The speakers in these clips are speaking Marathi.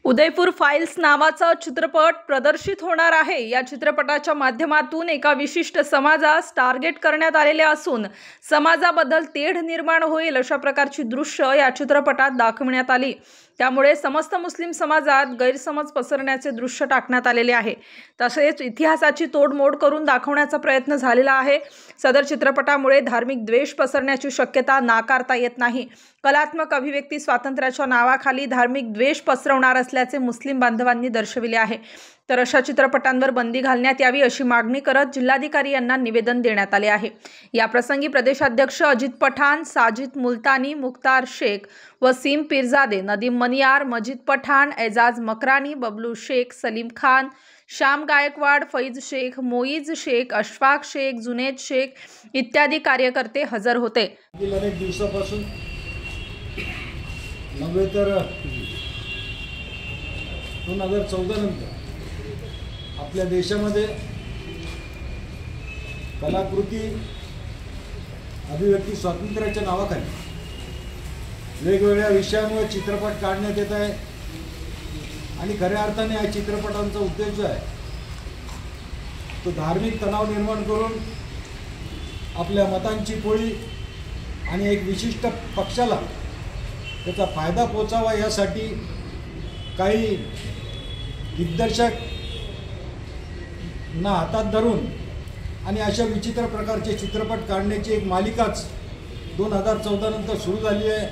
उदयपूर फाइल्स नावाचा चित्रपट प्रदर्शित होणार आहे। या चित्रपटाच्या माध्यमातून एका विशिष्ट समाजास टार्गेट करण्यात आलेले असून समाजाबद्दल तेढ निर्माण होईल अशा प्रकारची दृश्य या चित्रपटात दाखवण्यात आली। त्यामुळे समस्त मुस्लिम समाजात गैरसमज पसरण्याचे दृश्य टाकण्यात आलेले आहे। तसेच इतिहासाची तोडमोड करून दाखवण्याचा प्रयत्न झालेला आहे। सदर चित्रपटामुळे धार्मिक द्वेष पसरण्याची शक्यता नाकारता येत नाही। कलात्मक अभिव्यक्ती स्वातंत्र्याच्या नावाखाली धार्मिक द्वेष पसरवणार असल्याचे मुस्लिम बांधवांनी दर्शविले आहे। तर अशा चित्रपटांवर बंदी घालण्यात यावी अशी मागणी करत जिल्हाधिकारी यांना निवेदन देण्यात आले आहे। या प्रसंगी प्रदेशाध्यक्ष अजित पठाण, साजिद मुल्तानी, मुख्तार शेख, वसीम पीरजादे, नदीम मनियार, मजीद पठाण, एजाज मकरानी, बबलू शेख, सलीम खान, श्याम गायकवाड, फैज शेख, मोईज शेख, अशफाक शेख, जुनेद शेख इत्यादी कार्यकर्ते हजर होते। अनेक दिवसापासून नव्हे तर 2014 नंतर आपल्या देशामध्ये कलाकृती अभिव्यक्ती स्वातंत्र्याच्या नावाखाली वेगवेगळ्या विषयांवर चित्रपट काढण्यात येत आहे आणि खऱ्या अर्थाने या चित्रपटांचा उद्देश जो आहे तो धार्मिक तणाव निर्माण करून आपल्या मतांची पोळी आणि एक विशिष्ट पक्षाला त्याचा फायदा पोचावा यासाठी काही दिग्दर्शक ना हातात धरून आणि अशा विचित्र प्रकारचे चित्रपट काढण्याची एक मालिकाच 2014 नंतर सुरू झाली आहे।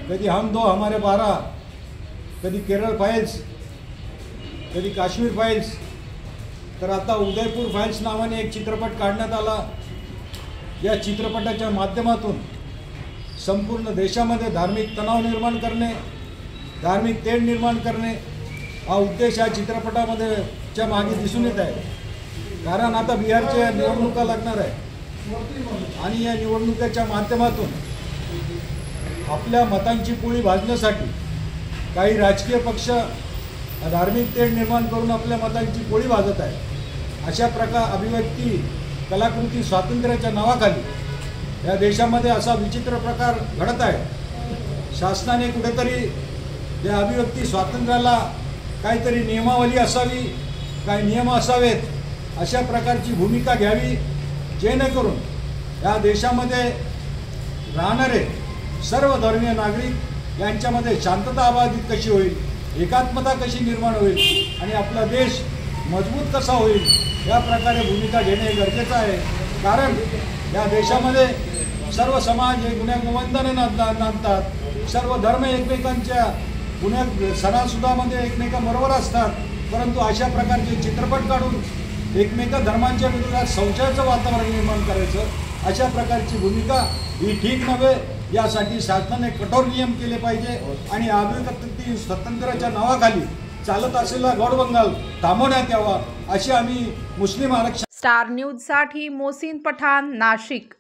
कधी हम दो हमारे 12, कधी केरळ फाइल्स, कधी काश्मीर फाइल्स, तर आता उदयपूर फाइल्स नावाने एक चित्रपट काढण्यात आला। या चित्रपटाच्या माध्यमातून संपूर्ण देशामध्ये धार्मिक तणाव निर्माण करणे, धार्मिक तेढ निर्माण करणे हा उद्देश या चित्रपटामध्ये च्या मागे दिसून येत आहे। कारण आता बिहारच्या निवडणुका लागणार आहे आणि या निवडणुकीच्या माध्यमातून आपल्या मतांची पोळी भाजण्यासाठी काही राजकीय पक्ष धार्मिक तेढ निर्माण करून आपल्या मतांची पोळी भाजत आहे। अशा प्रकार अभिव्यक्ती कलाकृती स्वातंत्र्याच्या नावाखाली या देशामध्ये असा विचित्र प्रकार घडत आहे। शासनाने कुठेतरी या अभिव्यक्ती स्वातंत्र्याला काहीतरी नियमावली असावी, काही नियम असावेत अशा प्रकारची भूमिका घ्यावी, जेणेकरून या देशामध्ये राहणारे सर्व धर्मीय नागरिक यांच्यामध्ये शांतता अबाधित कशी होईल, एकात्मता कशी निर्माण होईल आणि आपला देश मजबूत कसा होईल या प्रकारे भूमिका घेणे गरजेचं आहे। कारण या देशामध्ये सर्व समाज हे गुण्यागोविंदाने नांदतात, सर्व धर्म एकमेकांच्या सणासुदामध्ये एकमेकांबरोबर असतात, परंतु अशा प्रकारचे चित्रपट काढून एकमेका धर्मांच्या विरोधात संशयाचं वातावरण निर्माण करायचं अशा प्रकारची भूमिका ही ठीक नव्हे। यासाठी शासनाने कठोर नियम केले पाहिजे आणि अभिव्यक्ती स्वातंत्र्याच्या नावाखाली चालत असलेला गौडबंगाल थांबवण्यात यावा अशी आम्ही मुस्लिम आरक्षण स्टार न्यूज साठी मोहसिन पठाण, नाशिक।